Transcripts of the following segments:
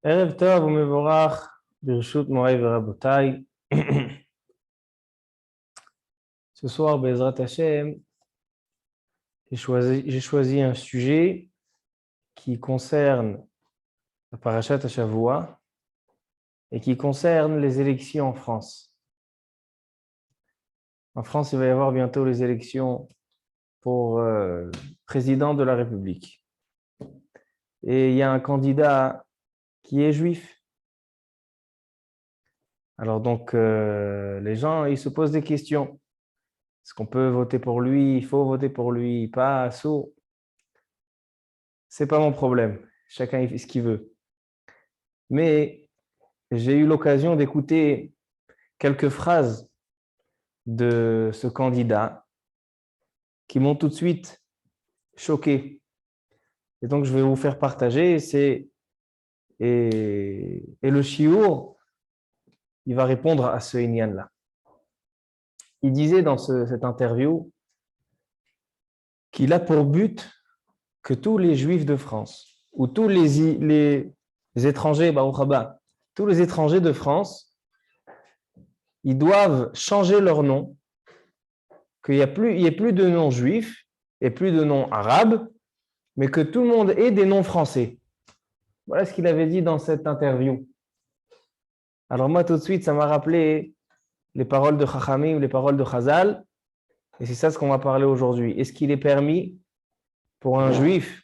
ערב טוב ומבורך ברשות מוריי ורבותיי. Ce soir, Bezrat Hashem, j'ai choisi un sujet qui concerne la Parashat Hashavua et qui concerne les élections en France. En France, il va y avoir bientôt les élections pour président de la République. Et il y a un candidat qui est juif. Alors donc, les gens, ils se posent des questions. Est-ce qu'on peut voter pour lui? Il faut voter pour lui, pas sourd. C'est pas mon problème. Chacun il fait ce qu'il veut. Mais j'ai eu l'occasion d'écouter quelques phrases de ce candidat qui m'ont tout de suite choqué. Et donc, je vais vous faire partager. Et le chiour, il va répondre à ce Inyan-là. Il disait dans cette interview qu'il a pour but que tous les Juifs de France ou tous les étrangers, tous les étrangers de France, ils doivent changer leur nom, qu'il n'y ait plus de noms juifs et plus de noms arabes, mais que tout le monde ait des noms français. Voilà ce qu'il avait dit dans cette interview. Alors moi, tout de suite, ça m'a rappelé les paroles de Chachamim, les paroles de Chazal, et c'est ça ce qu'on va parler aujourd'hui. Est-ce qu'il est permis pour un juif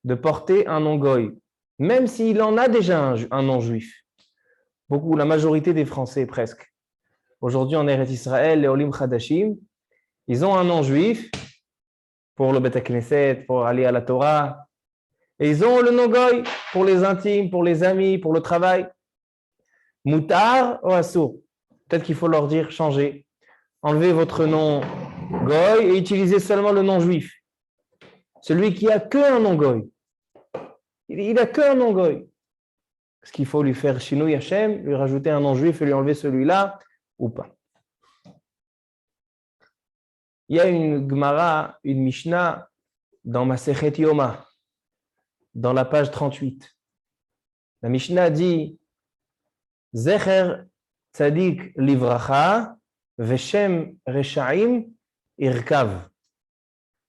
de porter un nom goy, même s'il en a déjà un nom juif? La majorité des Français presque. Aujourd'hui, en Eretz Israël, les Olim Chadashim, ils ont un nom juif pour le Bet Knesset, pour aller à la Torah, et ils ont le nom goy pour les intimes, pour les amis, pour le travail. Moutar ou Assour. Peut-être qu'il faut leur dire changer. Enlevez votre nom goy et utilisez seulement le nom juif. Celui qui a qu'un nom goy. Il n'a qu'un nom goy. Est-ce qu'il faut lui faire Shinui Hashem, lui rajouter un nom juif et lui enlever celui-là ou pas? Il y a une Gemara, une Mishnah dans Masechet Yoma, dans la page 38. La Mishnah dit Zecher Tzadik Livracha Veshem Reshaim Irkav.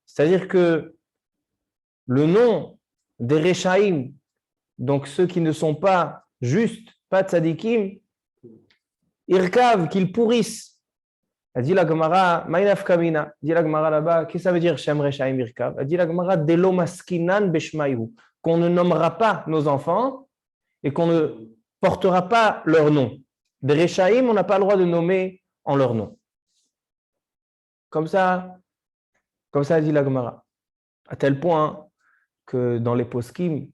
C'est-à-dire que le nom des Reshaim, donc ceux qui ne sont pas justes, pas tzadikim, Irkav, qu'ils pourrissent. Elle dit la Gemara, Maïnaf Kamina, dit la Gemara là-bas, qu'est-ce que ça veut dire Shem Reshaim Irkav? Elle dit la Gemara, Delo Maskinan Beshmaïhu, qu'on ne nommera pas nos enfants et qu'on ne portera pas leur nom. Des Reshaim, on n'a pas le droit de nommer en leur nom. Comme ça dit la Gemara. À tel point que dans les poskim,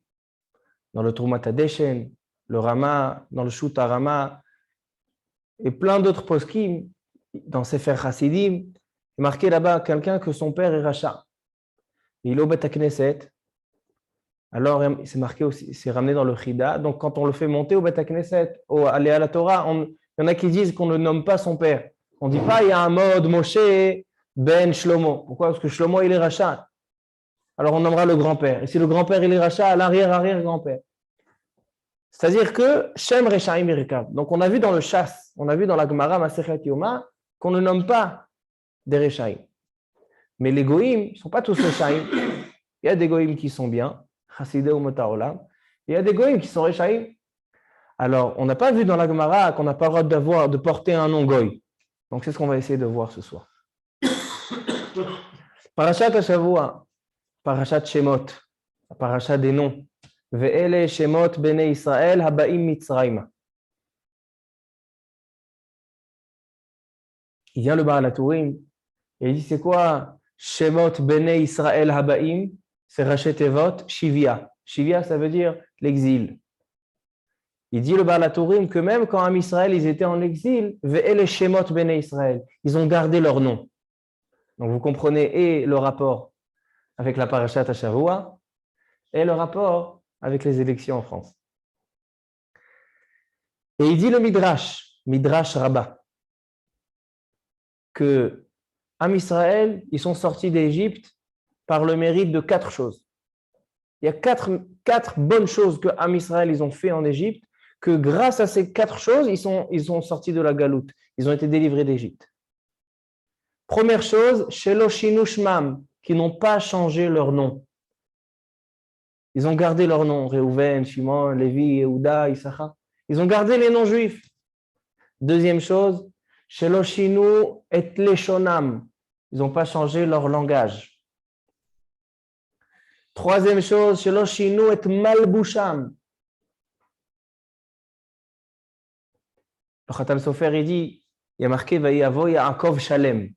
dans le Trumat Hadeshen, le Rama, dans le Shuta Rama, et plein d'autres poskim, dans Sefer Hasidim, il est marqué là-bas quelqu'un que son père est rachat. Il est au Bet Knesset. Alors, c'est marqué aussi, c'est ramené dans le Chida. Donc, quand on le fait monter au Bet Knesset, aller à la Torah, il y en a qui disent qu'on ne nomme pas son père. On ne dit pas, il y a un mode Moshe ben Shlomo. Pourquoi? Parce que Shlomo, il est rachat. Alors, on nommera le grand-père. Et si le grand-père, il est rachat, l'arrière-arrière-grand-père. C'est-à-dire que Shem Reshaim Irkav. Donc, on a vu dans le Chasse, on a vu dans la Gemara Masechet Yoma qu'on ne nomme pas des Reshaim. Mais les Goïm ne sont pas tous Reshaim. Il y a des Goïm qui sont bien, Chassidé ou Motaolam. Il y a des Goïm qui sont Reshaim. Alors, on n'a pas vu dans la Gemara qu'on n'a pas le droit de porter un nom Goï. Donc, c'est ce qu'on va essayer de voir ce soir. Parashat Hashavua, Parashat Shemot, Parashat des noms. Ve'ele Shemot Bnei Israël Habaim Mitzrayma. Il vient le Baal HaTurim et il dit c'est quoi Shemot Bnei Israël Habaim? C'est Raché Tevot Shivia. Shivia, ça veut dire l'exil. Il dit le Baal HaTurim que même quand Am Israël ils étaient en exil, Ve'ele Shemot Bnei Israël, ils ont gardé leur nom. Donc vous comprenez et le rapport avec la Parashat Hashavua et le rapport avec les élections en France. Et il dit le Midrash Rabbah, que Am Israël, ils sont sortis d'Égypte par le mérite de 4 choses. Il y a quatre bonnes choses que Am Israël ils ont fait en Égypte, que grâce à ces 4 choses, ils sont sortis de la galoute. Ils ont été délivrés d'Égypte. Première chose, Shelo Shinu Shmam, qui n'ont pas changé leur nom. Ils ont gardé leur nom, Réhouven, Shimon, Lévi, Yehuda, Issachar. Ils ont gardé les noms juifs. Deuxième chose, Shelo Shinu et Leshonam. Ils n'ont pas changé leur langage. Troisième chose, Shelo Shinu et Malbusham. Le Khatam Sofer, il dit, il y a marqué Vayavo Yaakov Shalem.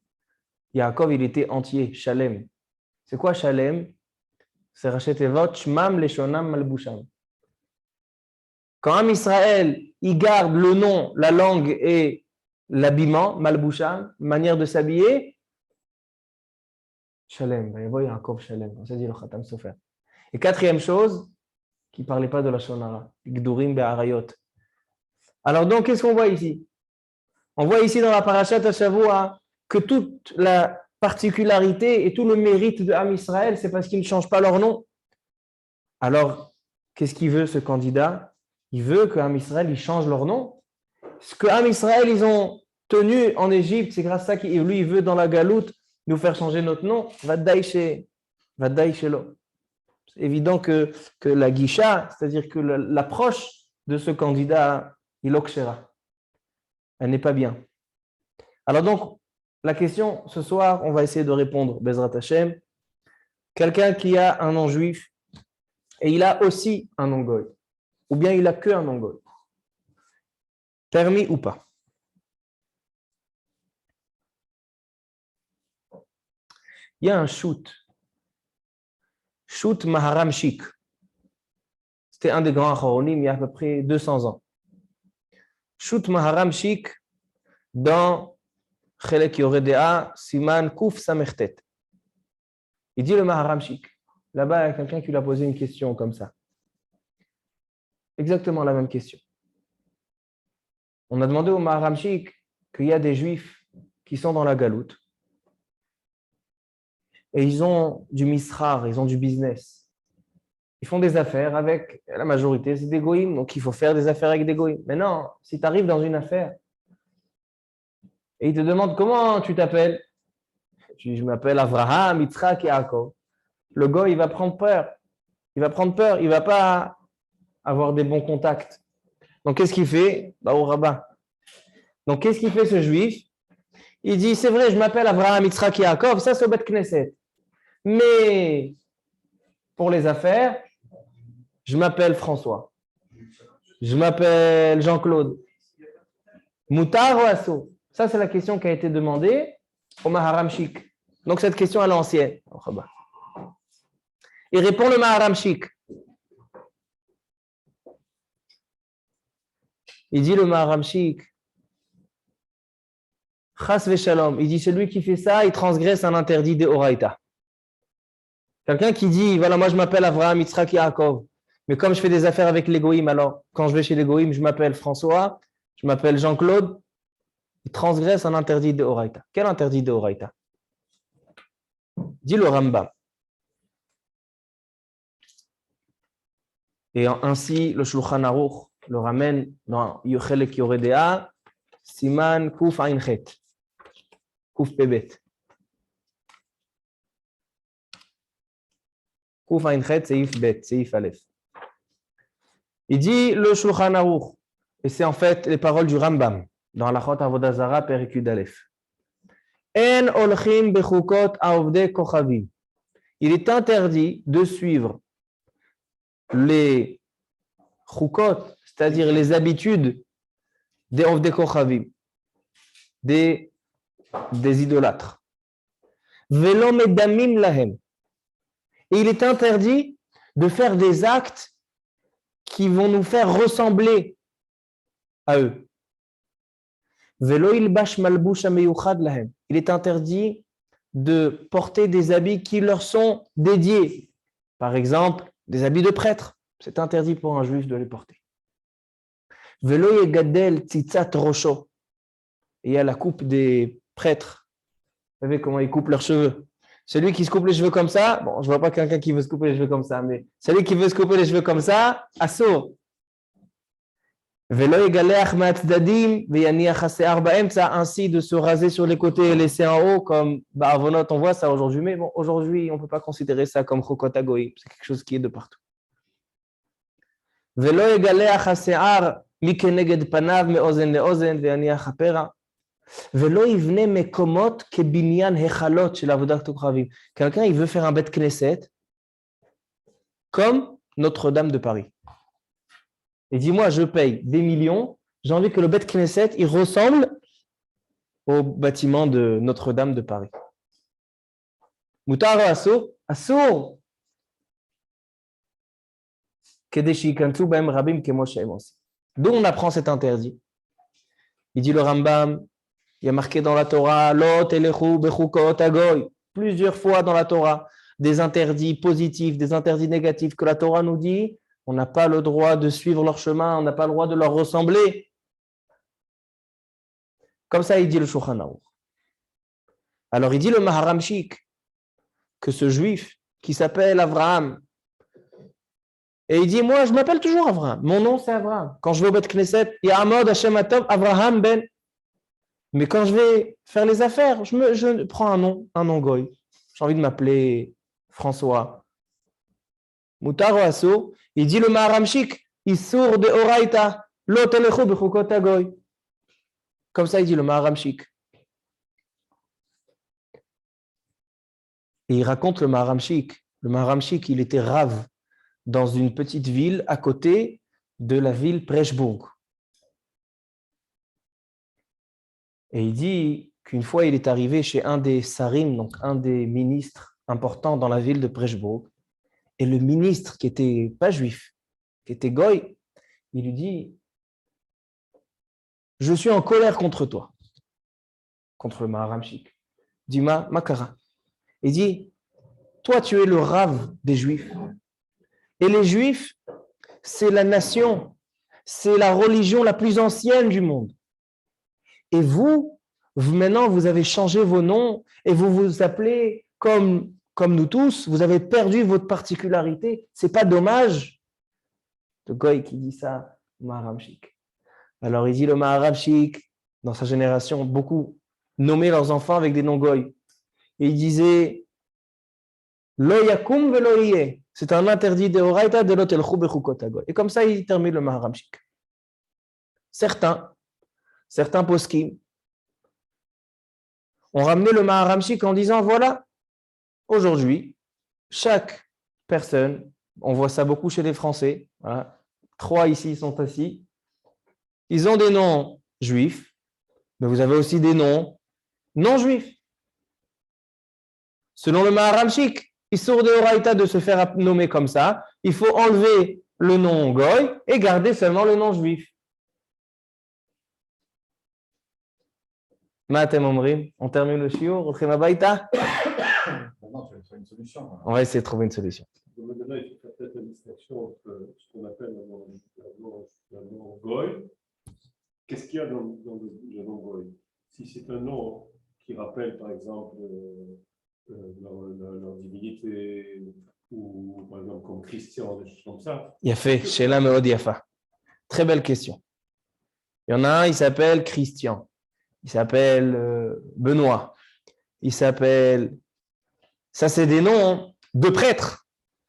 Yaakov, il était entier, Shalem. C'est quoi Shalem? C'est Rachet Evot, Shmam Leshonam Malbusham. Quand Am Israël, il garde le nom, la langue et l'habillement, Malbusham, manière de s'habiller, Shalem, Vayavo Yaakov Shalem. On s'est dit le Khatam Sofer. Et quatrième chose, qui ne parlait pas de la Shonara, Gdurim Be'arayot. Alors donc, qu'est-ce qu'on voit ici? On voit ici dans la Parashat Hashavua que toute la particularité et tout le mérite de Am Israël, c'est parce qu'ils ne changent pas leur nom. Alors, qu'est-ce qu'il veut ce candidat? Il veut que Am Israël, ils changent leur nom. Ce que Am Israël, ils ont tenu en Égypte, c'est grâce à ça qu'il lui, il veut dans la galoute nous faire changer notre nom. Vaddaï Shelo. C'est évident que la guisha, c'est-à-dire que l'approche de ce candidat, il okshera. Elle n'est pas bien. Alors donc, la question, ce soir, on va essayer de répondre, Bezrat Hashem. Quelqu'un qui a un nom juif et il a aussi un nom goy, ou bien il n'a que un nom goy. Permis ou pas? Il y a un shoot Maharam Shik. C'était un des grands achoronim il y a à peu près 200 ans. Shoot Maharam Shik dans Chelek Yoredea Siman Kuf Samechtet. Il dit le Maharam Shik. Là-bas, il y a quelqu'un qui lui a posé une question comme ça. Exactement la même question. On a demandé au Maharam Shik qu'il y a des juifs qui sont dans la galoute et ils ont du misrar, ils ont du business. Ils font des affaires avec la majorité, c'est des goïms, donc il faut faire des affaires avec des goïms. Mais non, si tu arrives dans une affaire et ils te demandent comment tu t'appelles, je m'appelle Avraham, Yitzhak et Yaakov. Le goï, il va prendre peur. Il va prendre peur, il ne va pas avoir des bons contacts. Donc qu'est-ce qu'il fait? Au rabbin. Donc qu'est-ce qu'il fait ce juif? Il dit, c'est vrai, je m'appelle Avraham, Yitzhak et Yaakov, ça c'est au Bet Knesset. Mais pour les affaires, je m'appelle François. Je m'appelle Jean-Claude. Moutar ou Asso? Ça, c'est la question qui a été demandée au Maharam Shik. Donc, cette question, elle est ancienne. Il répond le Maharam Shik. Il dit le Maharam Shik. Chas v'shalom. Il dit, celui qui fait ça, il transgresse un interdit de Oraïta. Quelqu'un qui dit, voilà, moi je m'appelle Avraham, Yitzhak et Yaakov, mais comme je fais des affaires avec les goïms, alors quand je vais chez les goïms, je m'appelle François, je m'appelle Jean-Claude, il transgresse un interdit de Oraïta. Quel interdit de Oraïta? Dit le Rambam. Et ainsi, le Shulchan Aruch le ramène dans Yochelek Yoredea, Siman Kuf Ain Chet, Kuf Pebet. Kuf Ain Chet, Seif Bet, Seif Aleph. Il dit le Shulchan Aruch, et c'est en fait les paroles du Rambam dans la Chot Avodah Zara Perikud Aleph. En olchim bechukot aovde kochavim. Il est interdit de suivre les chukot, c'est-à-dire les habitudes des ovde kochavim, des idolâtres. Velo medamim lahem. Et il est interdit de faire des actes qui vont nous faire ressembler à eux. Velo ilbash malbush ameyuchad lahem. Il est interdit de porter des habits qui leur sont dédiés. Par exemple, des habits de prêtre. C'est interdit pour un juif de les porter. Velo yegadel tzitzat rosho. Il y a la coupe des prêtres. Vous savez comment ils coupent leurs cheveux. Celui qui se coupe les cheveux comme ça, bon, je ne vois pas quelqu'un qui veut se couper les cheveux comme ça, mais celui qui veut se couper les cheveux comme ça, assourd. Ainsi de se raser sur les côtés et laisser en haut, comme Ba'avonot, on voit ça aujourd'hui, mais bon, aujourd'hui, on ne peut pas considérer ça comme Chokot Hagoïm, c'est quelque chose qui est de partout. Quelqu'un, il veut faire un Beth Knesset comme Notre-Dame de Paris. Et dis-moi, je paye des millions, j'ai envie que le Beth Knesset, il ressemble au bâtiment de Notre-Dame de Paris. Moutar Assour, Assour. D'où on apprend cet interdit. Il dit le Rambam, il y a marqué dans la Torah, plusieurs fois dans la Torah, des interdits positifs, des interdits négatifs, que la Torah nous dit, on n'a pas le droit de suivre leur chemin, on n'a pas le droit de leur ressembler. Comme ça, il dit le Shulchan Aruch. Alors, il dit le Maharam Shik, que ce juif qui s'appelle Avraham, et il dit, moi, je m'appelle toujours Avraham. Mon nom, c'est Avraham. Quand je vais au Beth Knesset, il y a Amod Hashem Atov, Avraham Ben. Mais quand je vais faire les affaires, je prends un nom goy. J'ai envie de m'appeler François. Moutar ou Assour, il dit le Maharam Shik, Issour de Oraita, Lo Telechu Bechukot Hagoy. Comme ça, il dit le Maharam Shik. Et il raconte le Maharam Shik. Le Maharam Shik, il était rave dans une petite ville à côté de la ville Preshbourg. Et il dit qu'une fois, il est arrivé chez un des sarim, donc un des ministres importants dans la ville de Preshbourg. Et le ministre, qui n'était pas juif, qui était goy, il lui dit « Je suis en colère contre toi, contre le Maharam Shik. » Il dit « Makara. » Il dit « Toi, tu es le rave des juifs. Et les juifs, c'est la nation, c'est la religion la plus ancienne du monde. Et vous, maintenant, vous avez changé vos noms et vous vous appelez comme nous tous, vous avez perdu votre particularité. C'est pas dommage? » Le goy qui dit ça, Maharam Shik. Alors il dit le Maharam Shik, dans sa génération, beaucoup nommaient leurs enfants avec des noms goy. Et il disait Lo yakum velo yeh. C'est un interdit de Oraita de l'Otel Chubechukot Hagoy. Et comme ça, il termine le Maharam Shik. Certains poskim ont ramené le Maharam Shik en disant voilà, aujourd'hui, chaque personne, on voit ça beaucoup chez les Français, voilà, 3 ici sont assis, ils ont des noms juifs, mais vous avez aussi des noms non juifs. Selon le Maharam Shik, il sort de Oraita de se faire nommer comme ça, il faut enlever le nom goy et garder seulement le nom juif. Matem Omrim, on termine le shiur, on une solution. On va essayer de trouver une solution. Maintenant, il faut faire peut-être la distinction entre ce qu'on appelle le nom goy. Qu'est-ce qu'il y a dans le nom goy? Si c'est un nom qui rappelle, par exemple, leur divinité, ou par exemple comme Christian, des choses comme ça. Il a fait Sheila Meod Yafa. Très belle question. Il y en a un, il s'appelle Christian. Il s'appelle Benoît. Il s'appelle. Ça, c'est des noms de prêtres.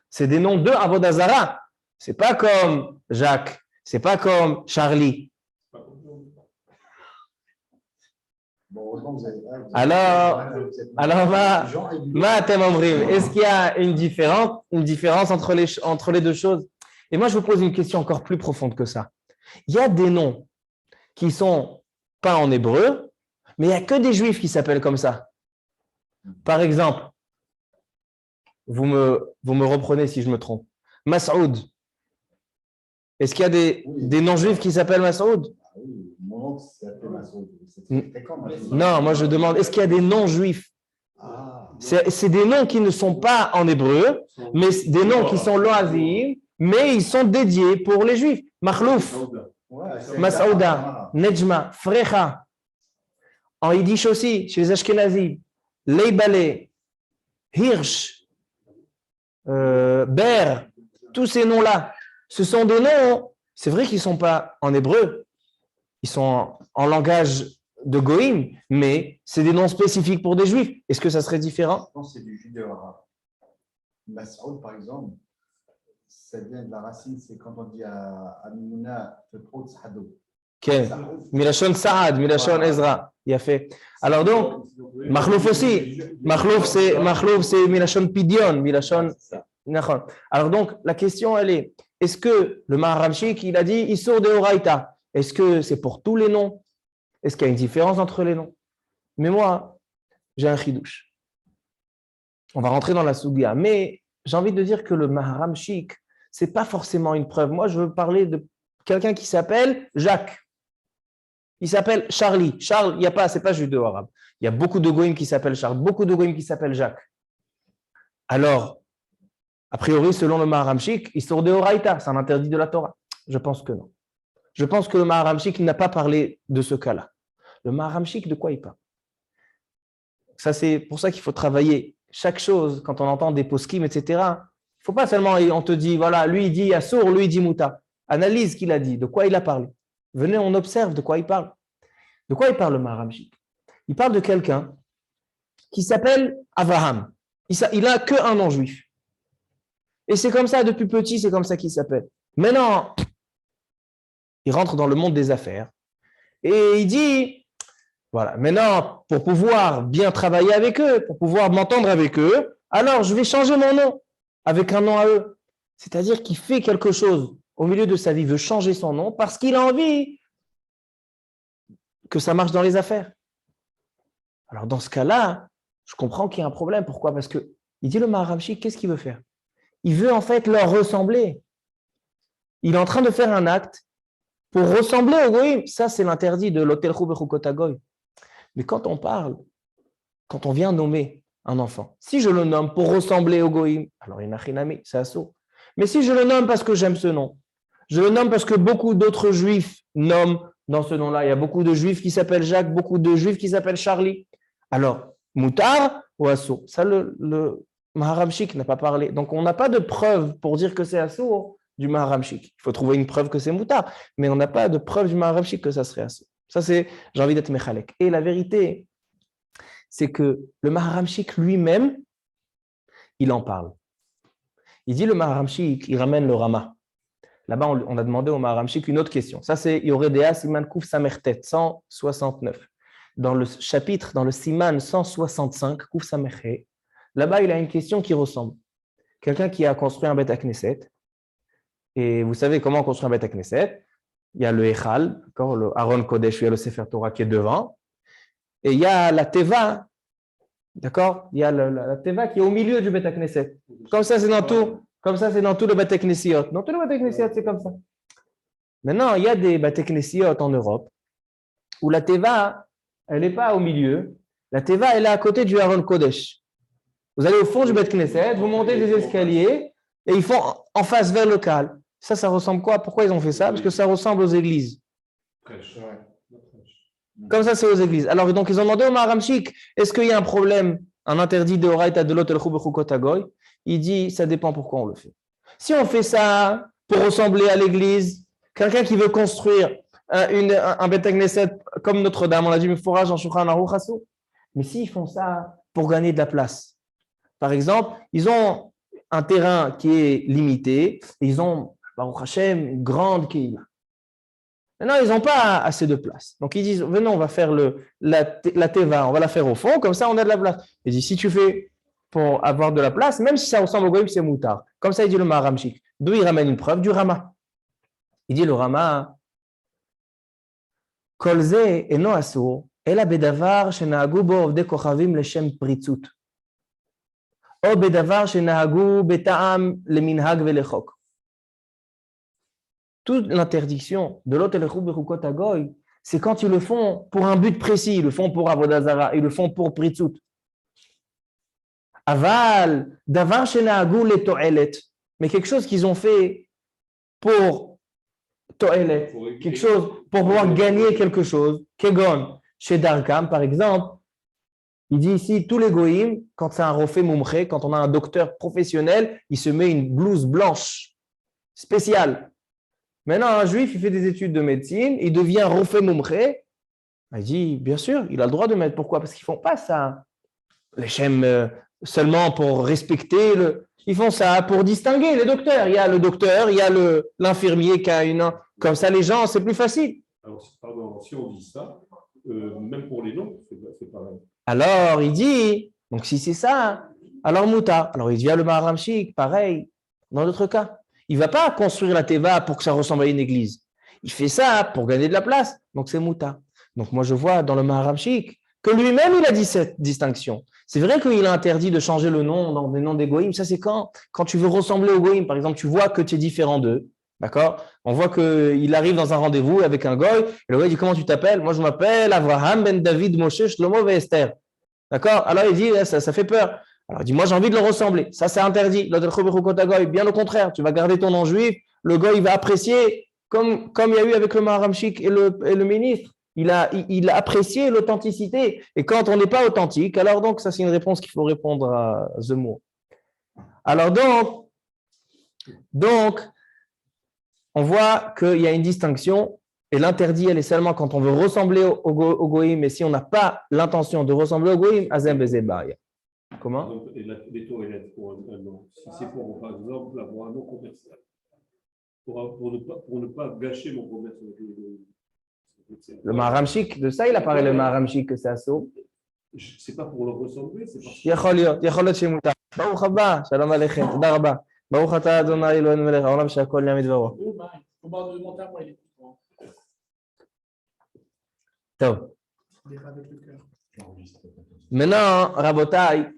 C'est des noms de Avodazara. C'est pas comme Jacques. C'est pas comme Charlie. Alors, est-ce qu'il y a une différence entre les deux choses? Et moi, je vous pose une question encore plus profonde que ça. Il y a des noms qui ne sont pas en hébreu, mais il n'y a que des juifs qui s'appellent comme ça. Par exemple, vous me reprenez si je me trompe. Masoud. Est-ce qu'il y a des non-juifs qui s'appellent Masoud? Non, moi je demande, est-ce qu'il y a des non-juifs? C'est des noms qui ne sont pas en hébreu, mais des noms qui sont loazim, mais ils sont dédiés pour les juifs. Makhlouf, Masouda, Nejma, Frecha. En yiddish aussi, chez les Ashkenazim, Leibale, Hirsch, Ber, tous ces noms-là, ce sont des noms, c'est vrai qu'ils ne sont pas en hébreu, ils sont en langage de Goïm, mais c'est des noms spécifiques pour des juifs. Est-ce que ça serait différent? Je pense que c'est du judéo-arabe. Mas'oud, par exemple, ça vient de la racine, c'est quand on dit à Mimouna, Feprout Sadou. Okay. Milachon Saad, Milachon Ezra. Il a fait. Alors donc, Makhlouf aussi. Makhlouf, c'est Milachon Pidion, Milachon. Alors donc, la question, elle est, est-ce que le Maharamshik, il a dit Issour de Oraïta? Est-ce que c'est pour tous les noms? Est-ce qu'il y a une différence entre les noms? Mais moi, j'ai un chidouche. On va rentrer dans la Sugia. Mais j'ai envie de dire que le Maharamshik, ce n'est pas forcément une preuve. Moi, je veux parler de quelqu'un qui s'appelle Jacques. Il s'appelle Charlie. Charles, il n'y a pas, c'est pas judéo-arabe. Il y a beaucoup de goïms qui s'appellent Charles, beaucoup de goïms qui s'appellent Jacques. Alors, a priori, selon le Maharamshik, il sort de Horaïta, c'est un interdit de la Torah. Je pense que non. Je pense que le Maharamshik n'a pas parlé de ce cas-là. Le Maharamshik, de quoi il parle? Ça, c'est pour ça qu'il faut travailler chaque chose quand on entend des poskim, etc. Il ne faut pas seulement, on te dit, voilà, lui il dit Assour, lui il dit Mouta. Analyse ce qu'il a dit, de quoi il a parlé. Venez, on observe de quoi il parle. De quoi il parle le Maharamshik? Il parle de quelqu'un qui s'appelle Avraham. Il n'a qu'un nom juif. Et c'est comme ça, depuis petit, c'est comme ça qu'il s'appelle. Maintenant, il rentre dans le monde des affaires et il dit, voilà, maintenant, pour pouvoir bien travailler avec eux, pour pouvoir m'entendre avec eux, alors je vais changer mon nom avec un nom à eux. C'est-à-dire qu'il fait quelque chose au milieu de sa vie, veut changer son nom parce qu'il a envie que ça marche dans les affaires. Alors dans ce cas-là, je comprends qu'il y a un problème. Pourquoi? Parce que il dit le Maharamshik, qu'est-ce qu'il veut faire? Il veut en fait leur ressembler. Il est en train de faire un acte pour ressembler au goïm. Ça, c'est l'interdit de l'Otel Choubechokotagoy. Mais quand on parle, quand on vient nommer un enfant, si je le nomme pour ressembler au goïm, alors il n'a rien, c'est assaut. Mais si je le nomme parce que j'aime ce nom, je le nomme parce que beaucoup d'autres juifs nomment dans ce nom-là. Il y a beaucoup de juifs qui s'appellent Jacques, beaucoup de juifs qui s'appellent Charlie. Alors, Moutar ou Assour? Ça, le Maharamshik n'a pas parlé. Donc, on n'a pas de preuve pour dire que c'est Assour du Maharamshik. Il faut trouver une preuve que c'est Moutar, mais on n'a pas de preuve du Maharamshik que ça serait Assour. Ça, c'est, j'ai envie d'être Mechalek. Et la vérité, c'est que le Maharamshik lui-même, il en parle. Il dit le Maharamshik, il ramène le Rama. Là-bas, on a demandé au Maharamshik une autre question. Ça, c'est Yoredea Siman Kouf Samertet, 169. Dans le chapitre, dans le Siman 165, Kouf Samerhet, là-bas, il a une question qui ressemble. Quelqu'un qui a construit un Beth Knesset, et vous savez comment on construit un Beth Knesset? Il y a le Echal, le Aaron Kodesh, il y a le Sefer Torah qui est devant, et il y a la Teva, d'accord? Il y a la Teva qui est au milieu du Beth Knesset. Comme ça, c'est dans tout. Comme ça, c'est dans tout le Bate Knesiot. Dans tout le Bate Knesiot, c'est comme ça. Maintenant, il y a des Bate Knesiot en Europe où la Teva, elle n'est pas au milieu. La Teva, elle est à côté du Aaron Kodesh. Vous allez au fond du Bate Knesset, vous montez des escaliers et ils font en face vers le Cal. Ça ressemble quoi? Pourquoi ils ont fait ça? Parce que ça ressemble aux églises. Comme ça, c'est aux églises. Alors, donc, ils ont demandé au Maharamshik, est-ce qu'il y a un problème, un interdit de Horaïta de l'Otel Choubechokotagoy? Il dit, ça dépend pourquoi on le fait. Si on fait ça pour ressembler à l'église, quelqu'un qui veut construire un Beth Knesset comme Notre-Dame, on a dit, mais forage en Shulchan Aruch Hasso. Mais s'ils font ça pour gagner de la place, par exemple, ils ont un terrain qui est limité, et ils ont, Baruch Hashem, une grande Kehila. Maintenant, ils n'ont pas assez de place. Donc, ils disent, venez, on va faire la Teva, on va la faire au fond, comme ça, on a de la place. Il dit, si tu fais pour avoir de la place, même si ça ressemble au goïm, c'est moutard. Comme ça, il dit le Maharamshik. D'où il ramène une preuve du Rama. Il dit le Rama, Kol ze eno asur, ela bedavar shenahagu bo ovdei kochavim leshem pritzut, o bedavar shenahagu beta'am leminhag velechok. Toute l'interdiction de l'Otel Choubechoukot Hagoy, c'est quand ils le font pour un but précis, ils le font pour Avodah Zara, ils le font pour pritzut. Aval, davar shenahagu le to'elet, mais quelque chose qu'ils ont fait pour to'elet, quelque chose pour pouvoir gagner quelque chose, kegon, chez Darkam par exemple, Il dit ici, tous les goïms, quand c'est un rofé moumré, quand on a un docteur professionnel, il se met une blouse blanche spéciale. Maintenant, un juif, il fait des études de médecine, il devient rofé moumré. Il dit, bien sûr, il a le droit de mettre. Pourquoi? Parce qu'ils ne font pas ça. Les chèmes seulement pour respecter Ils font ça pour distinguer les docteurs. Il y a le docteur, il y a l'infirmier qui a une. Comme ça, les gens, c'est plus facile. Alors, pardon, si on dit ça, même pour les noms, c'est pareil. Alors, il dit, donc si c'est ça, alors Mouta. Alors, il dit, le Maharam Chic, pareil, dans d'autres cas. Il ne va pas construire la Teva pour que ça ressemble à une église. Il fait ça pour gagner de la place, donc c'est Mouta. Donc, moi, je vois dans le Maharam Chic que lui-même, il a dit cette distinction. C'est vrai qu'il a interdit de changer le nom dans des noms des goïms. Ça, c'est quand tu veux ressembler aux goïms. Par exemple, tu vois que tu es différent d'eux. D'accord? On voit qu'il arrive dans un rendez-vous avec un goy. Et le goy dit, comment tu t'appelles? Moi, je m'appelle Avraham ben David Moshe Shlomo ve Esther. D'accord? Alors, il dit, ça fait peur. Alors, il dit, moi, j'ai envie de le ressembler. Ça, c'est interdit. Bien au contraire, tu vas garder ton nom juif. Le goy, il va apprécier, comme il y a eu avec le Maharam Chic et le ministre. Il a apprécié l'authenticité. Et quand on n'est pas authentique, alors donc, ça, c'est une réponse qu'il faut répondre à ce mot. Alors donc, on voit qu'il y a une distinction et l'interdit, elle est seulement quand on veut ressembler au goïm, mais si on n'a pas l'intention de ressembler au goïm, azem bezebaya. Comment? Et les taux et l'aide pour un nom. Si c'est pour, par exemple, avoir un nom commercial, pour ne pas gâcher mon commerce avec les goïm. Le Maharam Chic, de ça, il apparaît le Maharam Chic que c'est assaut. C'est pas pour le ressembler, c'est pas. יכול להיות שמותר. ברוך הבא, שלום עליכם, תודה רבה. ברוך אתה אדוני אלוהינו מלך העולם שהכל נהיה מדברו. טוב. Maintenant, Rabotai,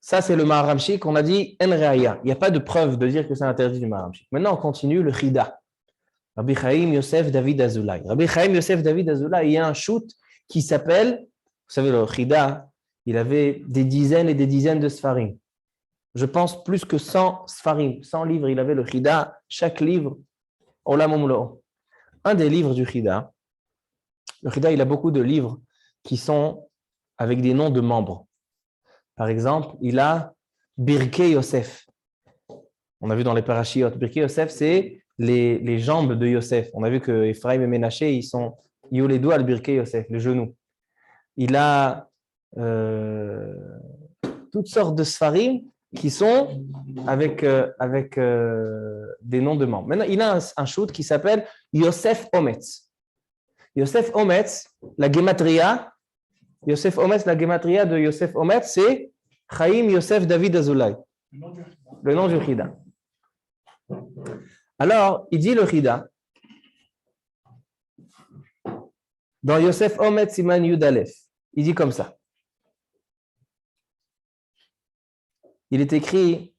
ça c'est le Maharam Chic, on a dit En Reaya. Il n'y a pas de preuve de dire que c'est interdit du Maharam Chic. Maintenant, on continue le Chida. Rabbi Chaim Yosef David Azoulay. Rabbi Chaim Yosef David Azoulay, il y a un shoot qui s'appelle, vous savez, le Chida, il avait des dizaines et des dizaines de Sfarim. Je pense plus que 100 Sfarim, 100 livres, il avait le Chida, chaque livre, Olam Umlo. Un des livres du Chida, le Chida, il a beaucoup de livres qui sont avec des noms de membres. Par exemple, il a Birkei Yosef. On a vu dans les parashiot, Birkei Yosef, c'est les jambes de Yosef. On a vu que Ephraim et Ménaché, ils ont les doigts al Birkei Yosef, les genoux. Il a toutes sortes de Sfarim qui sont avec des noms de membres. Maintenant, il a un shoot qui s'appelle Yosef Ometz. Yosef Ometz, la gematria, Yosef Ometz, la gematria de Yosef Ometz, c'est Chaim Yosef David Azoulay. Le nom du Chida. Alors, il dit le Chida, dans Yosef Ometz Siman Yud Aleph, il dit comme ça. Il est écrit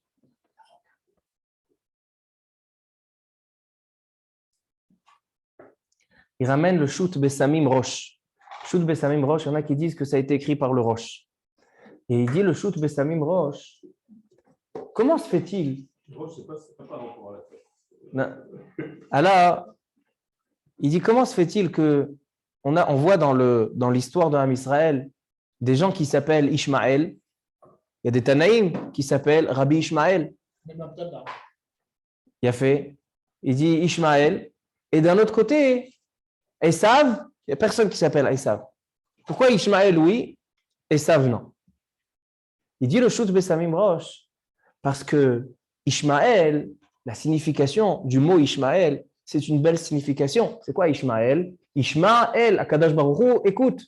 il ramène le Shoot Bessamim Rosh. Shoot Bessamim Rosh, il y en a qui disent que ça a été écrit par le Rosh. Et il dit le Shoot Bessamim Rosh. Comment se fait-il? Rosh, c'est pas par rapport à la tête. Non. Alors, il dit comment se fait-il que on voit dans l'histoire de l'Am Israël des gens qui s'appellent Ishmaël. Il y a des Tanaïm qui s'appellent Rabbi Ishmaël. Il a fait, il dit Ishmaël. Et d'un autre côté, Esav, il n'y a personne qui s'appelle Esav. Pourquoi Ishmaël, oui, Esav, non? Il dit le Shoot Bessamim Rosh, parce que Ishmaël, la signification du mot Ishmaël, c'est une belle signification. C'est quoi Ishmaël? Ishmaël, Akadosh Baruch Hu, écoute.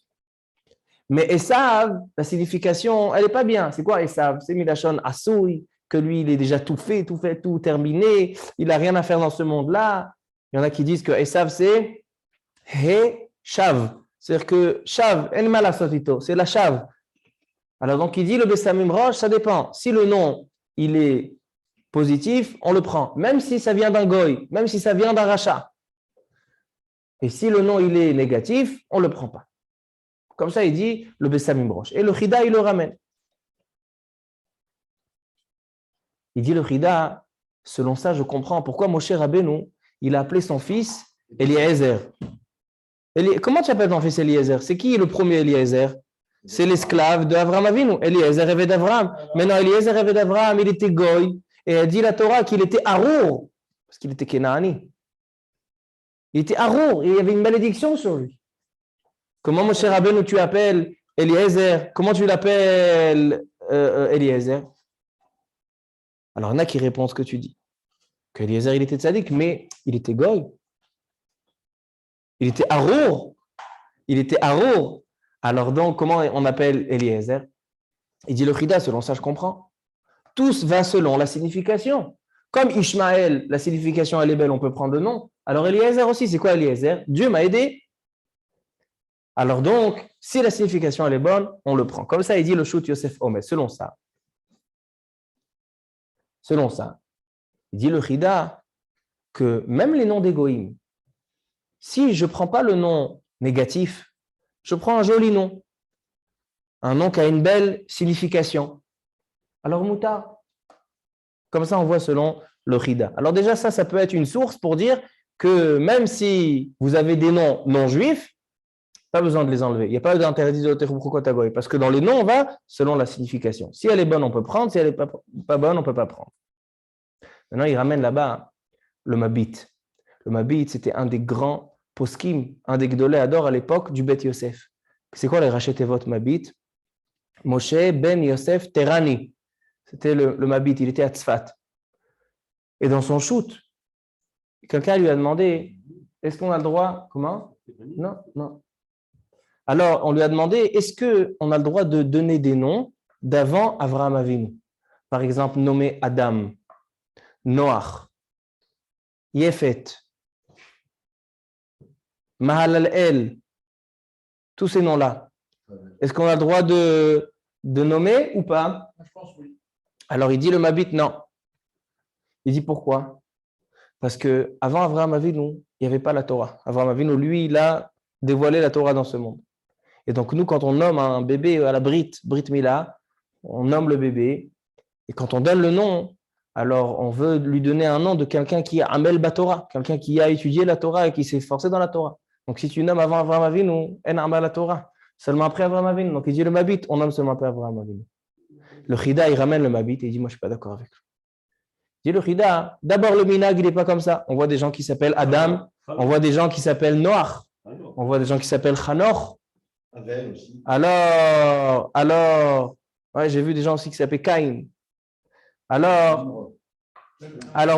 Mais Esav, la signification, elle n'est pas bien. C'est quoi Esav? C'est Milachon Assoui, que lui, il est déjà tout fait, tout terminé. Il n'a rien à faire dans ce monde-là. Il y en a qui disent que Esav, c'est He Shav. C'est-à-dire que Shav, En Malasotito, c'est la Shav. Alors donc, il dit le Bessamim Rosh, ça dépend. Si le nom, il est positif, on le prend. Même si ça vient d'un goy, même si ça vient d'un rachat. Et si le nom, il est négatif, on ne le prend pas. Comme ça, il dit le Bessamim Rosh. Et le Chida, il le ramène. Il dit le Chida, selon ça, je comprends pourquoi Moshe Rabbeinu, il a appelé son fils Eliezer. Comment tu appelles ton fils Eliezer? C'est qui le premier Eliezer? C'est l'esclave d'Avram Avinu. Eliezer rêvait d'Avram. Maintenant, Eliezer rêvait d'Avram, il était goy. Et elle dit la Torah qu'il était Arour, parce qu'il était Kenaani. Il était Arour, et il y avait une malédiction sur lui. Comment, mon cher Rabbeinu, tu appelles Eliezer? Comment tu l'appelles Eliezer? Alors, il y en a qui répondent ce que tu dis. Que Eliezer, il était tzaddik, mais il était goy. Il était Arour. Il était Arour. Alors donc, comment on appelle Eliezer? Il dit le Chida, selon ça je comprends. Tous va selon la signification. Comme Ishmaël, la signification elle est belle, on peut prendre le nom. Alors Eliezer aussi, c'est quoi Eliezer? Dieu m'a aidé. Alors donc, si la signification elle est bonne, on le prend. Comme ça, il dit le Shoot Yosef Omer. Selon ça, il dit le Chida que même les noms d'égoïm, si je ne prends pas le nom négatif, je prends un joli nom, un nom qui a une belle signification. Alors, Moutar. Comme ça, on voit selon le Chida. Alors déjà, ça peut être une source pour dire que même si vous avez des noms non juifs, pas besoin de les enlever. Il n'y a pas d'interdit de Teruprokotagoy, parce que dans les noms, on va selon la signification. Si elle est bonne, on peut prendre. Si elle n'est pas bonne, on ne peut pas prendre. Maintenant, il ramène là-bas le Mabit. Le Mabit, c'était un des grands poskim, un des Gdolé Ador à l'époque du Bet Yosef. C'est quoi les Rachetevot Mabit? Moshe ben Yosef Terani. C'était le Mabit, il était à Tzfat. Et dans son shoot, quelqu'un lui a demandé, est-ce qu'on a le droit? Comment? Non. Alors, on lui a demandé, est-ce qu'on a le droit de donner des noms d'avant Avraham Avinu? Par exemple, nommer Adam, Noach, Yefet, Mahalalel, tous ces noms-là. Est-ce qu'on a le droit de nommer ou pas? Je pense oui. Alors il dit le Mabit, non. Il dit pourquoi? Parce qu'avant Avraham Avinu, il n'y avait pas la Torah. Avraham Avinu, lui, il a dévoilé la Torah dans ce monde. Et donc nous, quand on nomme un bébé à la Brit Mila, on nomme le bébé. Et quand on donne le nom, alors on veut lui donner un nom de quelqu'un qui a Amel Batora, quelqu'un qui a étudié la Torah et qui s'est forcé dans la Torah. Donc si tu nommes avant Avraham Avinu, en Amel la Torah. Seulement après Avraham Avinu. Donc il dit le Mabit, on nomme seulement après Avraham Avinu. Le Chida, il ramène le Mabit et il dit, moi je ne suis pas d'accord avec lui. Il dit le Chida, d'abord le Minag, il n'est pas comme ça. On voit des gens qui s'appellent Adam, on voit des gens qui s'appellent Noach, on voit des gens qui s'appellent Chanor. Alors, ouais, j'ai vu des gens aussi qui s'appellent Caïn. Alors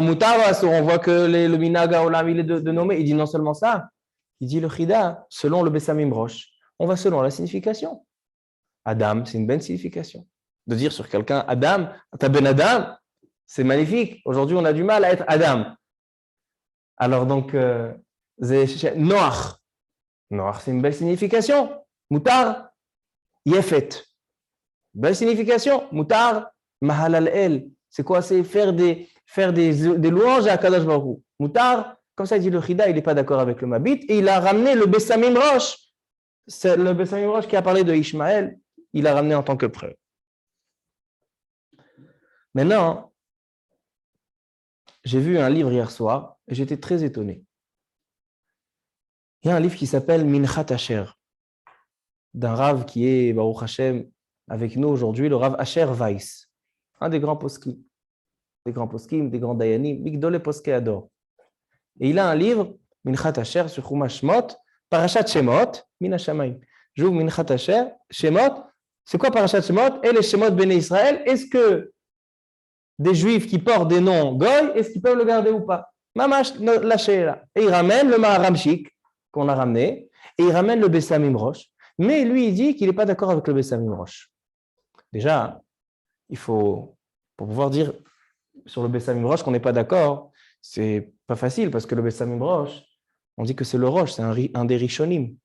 Moutar, on voit que le Minag Olam, il est de nommer. Il dit non seulement ça, il dit le Chida, selon le Bessamim Rosh, on va selon la signification. Adam, c'est une bonne signification. De dire sur quelqu'un Adam, t'as ben Adam, c'est magnifique. Aujourd'hui, on a du mal à être Adam. Alors donc, Noach, c'est une belle signification. Moutar, Yefet, belle signification. Moutar, Mahalal El, c'est quoi? C'est faire des louanges à Kadosh Baruch Hu. Moutar, comme ça dit le Chida, il n'est pas d'accord avec le Mabit et il a ramené le Bessamim Rosh. C'est le Bessamim Rosh qui a parlé de Ishmaël, il l'a ramené en tant que preuve. Maintenant, j'ai vu un livre hier soir et j'étais très étonné. Il y a un livre qui s'appelle Minchat Asher, d'un Rav qui est, Baruch Hashem, avec nous aujourd'hui, le Rav Asher Weiss, un des grands poskim, des grands dayanim, Migdolé Poskei Ador. Et il a un livre, Minchat Asher, sur Chumash Shemot, Parashat Shemot, Min HaShamayim. J'ouvre Minchat Asher, Shemot, c'est quoi Parashat Shemot? Et les Shemot Béné Israël, est-ce que des Juifs qui portent des noms goy, est-ce qu'ils peuvent le garder ou pas? Mamash, lâchez là. Et il ramène le Maharam Shik, qu'on a ramené, et il ramène le Bessamim Rosh. Mais lui, il dit qu'il n'est pas d'accord avec le Bessamim Rosh. Déjà, il faut, pour pouvoir dire sur le Bessamim Rosh qu'on n'est pas d'accord, c'est pas facile, parce que le Bessamim Rosh, on dit que c'est le Rosh, c'est un des Rishonim.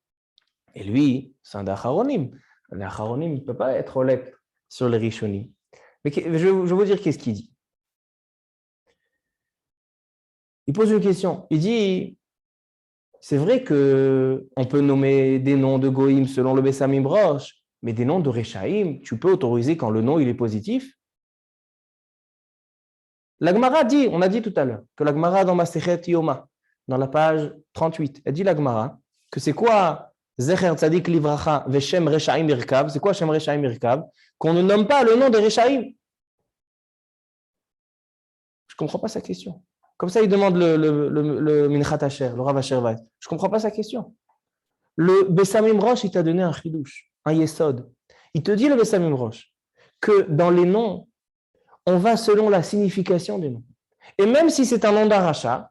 Et lui, c'est un des Acharonim. Les Acharonim ne peut pas être olek sur les Rishonim. Mais je vais vous dire qu'est-ce qu'il dit. Il pose une question. Il dit, c'est vrai qu'on peut nommer des noms de Goïm selon le Bessamim Rosh, mais des noms de Rechaïm, tu peux autoriser quand le nom il est positif. La Gemara dit, on a dit tout à l'heure, que la Gemara dans Masechet Yoma, dans la page 38, elle dit la Gemara que c'est quoi Zecher Tzadik Livracha Veshem Reshaim Irkav. C'est quoi Shem Reshaim Irkav? Qu'on ne nomme pas le nom des Reshaim. Je ne comprends pas sa question. Comme ça, il demande le Minchat Asher, le Rav Asher Weiss. Je ne comprends pas sa question. Le Bessamim Rosh, il t'a donné un chidouche, un yesod. Il te dit, le Bessamim Rosh, que dans les noms, on va selon la signification des noms. Et même si c'est un nom d'Aracha,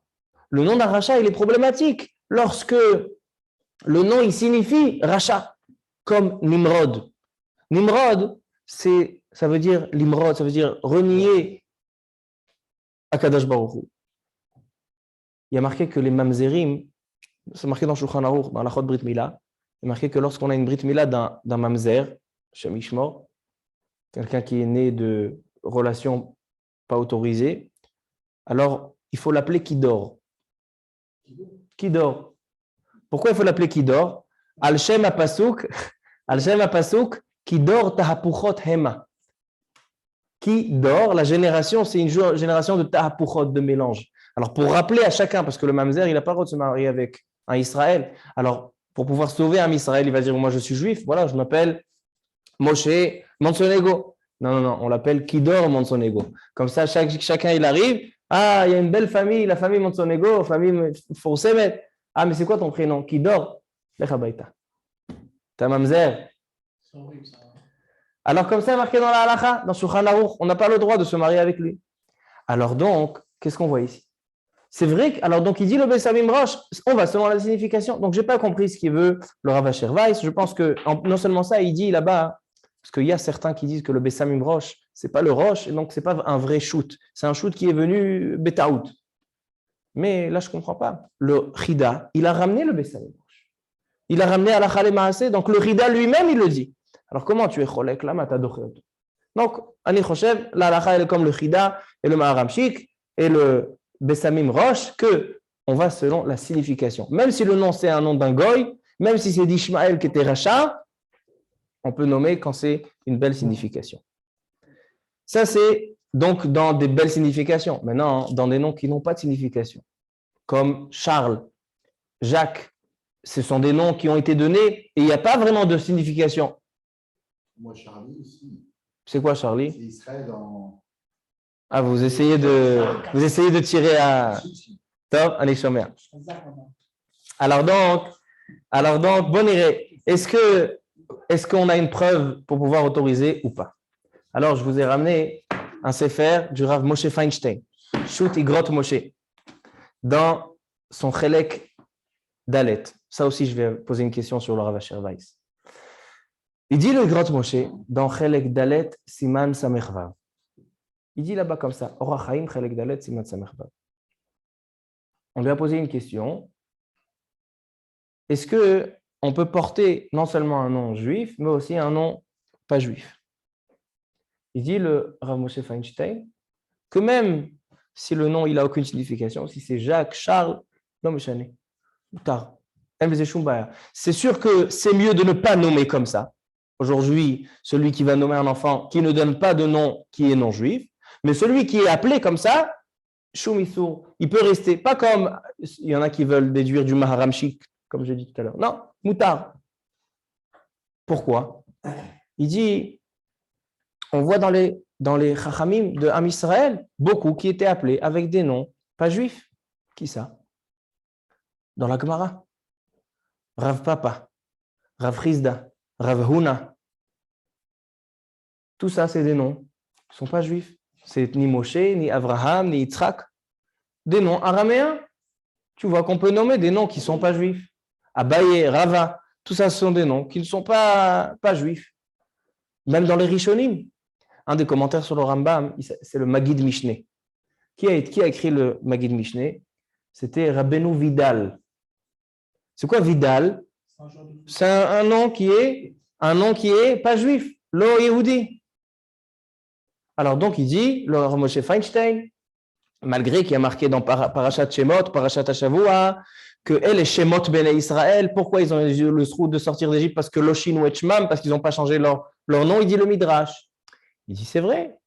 le nom d'Aracha, il est problématique lorsque le nom, il signifie Racha, comme Nimrod. Nimrod, ça veut dire Limrod, ça veut dire renier Akadosh Baruch Hu. Il y a marqué que les mamzerim, c'est marqué dans Shulchan Aruch, dans la Chod Brit Mila, il y a marqué que lorsqu'on a une Brit Mila d'un mamzer, Shem Ishmor, quelqu'un qui est né de relations pas autorisées, alors il faut l'appeler Kidor. Kidor. Pourquoi il faut l'appeler Kidor? Al Shem HaPasuk, Kidor Tahapuchot Hema. Kidor, la génération, c'est une génération de Tahapuchot, de mélange. Alors, pour rappeler à chacun, parce que le mamzer, il n'a pas le droit de se marier avec un Israël. Alors, pour pouvoir sauver un Israël, il va dire, moi, je suis juif, voilà, je m'appelle Moshe Monsonego. Non, on l'appelle Kidor Monsonego. Comme ça, chacun, il arrive. Ah, il y a une belle famille, la famille Monsonego, famille Foursemet. Ah, mais c'est quoi ton prénom? Kidor. Lecha Baita. T'as mamzer. Alors, comme ça, marqué dans la halacha, dans Shulchan Aruch, on n'a pas le droit de se marier avec lui. Alors donc, qu'est-ce qu'on voit ici? C'est vrai alors donc il dit le Bessamim Rosh, on va selon la signification. Donc, je n'ai pas compris ce qu'il veut le Rav Asher Weiss. Je pense que non seulement ça, il dit là-bas, parce qu'il y a certains qui disent que le Bessamim Rosh, ce n'est pas le Rosh, et donc ce n'est pas un vrai shoot. C'est un shoot qui est venu Betaout. Mais là, je ne comprends pas. Le Chida, il a ramené le Bessamim Rosh. Il a ramené à la Chale Maaseh, donc le Chida lui-même, il le dit. Alors, comment tu es cholek là, matadocheot? Donc, Ani Choshev, la halacha, elle est comme le Chida et le Maharamshik et le Bessamim Rosh, que on va selon la signification. Même si le nom, c'est un nom d'un goy, même si c'est d'Ishmaël qui était Racha, on peut nommer quand c'est une belle signification. Ça, c'est donc dans des belles significations. Maintenant, dans des noms qui n'ont pas de signification, comme Charles, Jacques, ce sont des noms qui ont été donnés et il n'y a pas vraiment de signification. Moi, Charlie aussi. C'est quoi, Charlie? C'est Israël en. Ah, vous essayez de tirer à. Top, allez, Shomer. Alors donc, bon iré. Est-ce qu'on a une preuve pour pouvoir autoriser ou pas? Alors, je vous ai ramené un sefer du Rav Moshe Feinstein, Shut Igrot Moshe, dans son Chelek Dalet. Ça aussi, je vais poser une question sur le Rav Asher Weiss. Il dit le Igrot Moshe dans Chelek Dalet Siman Samechvav. Il dit là-bas comme ça, Orach Chaim Chelek Dalet Siman Samechvav. On lui a posé une question. Est-ce qu'on peut porter non seulement un nom juif, mais aussi un nom pas juif? Il dit le Rav Moshe Feinstein que même si le nom il n'a aucune signification, si c'est Jacques, Charles, non mais chané, tard. C'est sûr que c'est mieux de ne pas nommer comme ça. Aujourd'hui, celui qui va nommer un enfant qui ne donne pas de nom qui est non juif, mais celui qui est appelé comme ça, Shumisur, il peut rester, pas comme il y en a qui veulent déduire du Maharamshik, comme je dis tout à l'heure. Non, Moutar. Pourquoi? Il dit, on voit dans les Chachamim de Am Israël, beaucoup qui étaient appelés avec des noms pas juifs. Qui ça? Dans la Gemara. Rav Papa, Rav Chizda, Rav Huna. Tout ça, c'est des noms qui ne sont pas juifs. C'est ni Moshe, ni Abraham, ni Yitzhak. Des noms araméens. Tu vois qu'on peut nommer des noms qui ne sont pas juifs. Abaye, Rava, tout ça, ce sont des noms qui ne sont pas juifs. Même dans les Rishonim. Un des commentaires sur le Rambam, c'est le Magid Mishneh. Qui a écrit le Magid Mishneh? C'était Rabbeinu Vidal. C'est quoi Vidal? C'est un nom qui est pas juif, lo Yehudi. Alors donc il dit, le Rav Moshe Feinstein, malgré qu'il y a marqué dans Parashat Shemot, Parashat Hashavua, que elle est Shemot Bnei Israël, pourquoi ils ont eu le sroud de sortir d'Égypte? Parce que Loshin ou Etchmam, parce qu'ils n'ont pas changé leur nom, il dit le Midrash. Il dit c'est vrai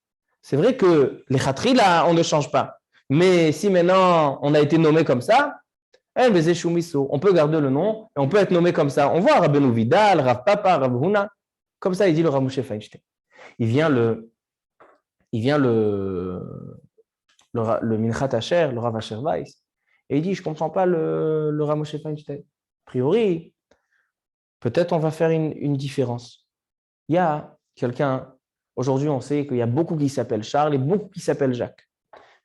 que les Khatri là, on ne change pas. Mais si maintenant on a été nommé comme ça, On peut garder le nom et on peut être nommé comme ça. On voit Rabbeinu Vidal, Rav Papa, Rav Huna. Comme ça, il dit le Rav Moshe Feinstein. Il vient le Minchat Asher, le Rav Asher Weiss, et il dit, je ne comprends pas le Rav Moshe Feinstein. A priori, peut-être on va faire une différence. Il y a quelqu'un, aujourd'hui on sait qu'il y a beaucoup qui s'appellent Charles et beaucoup qui s'appellent Jacques.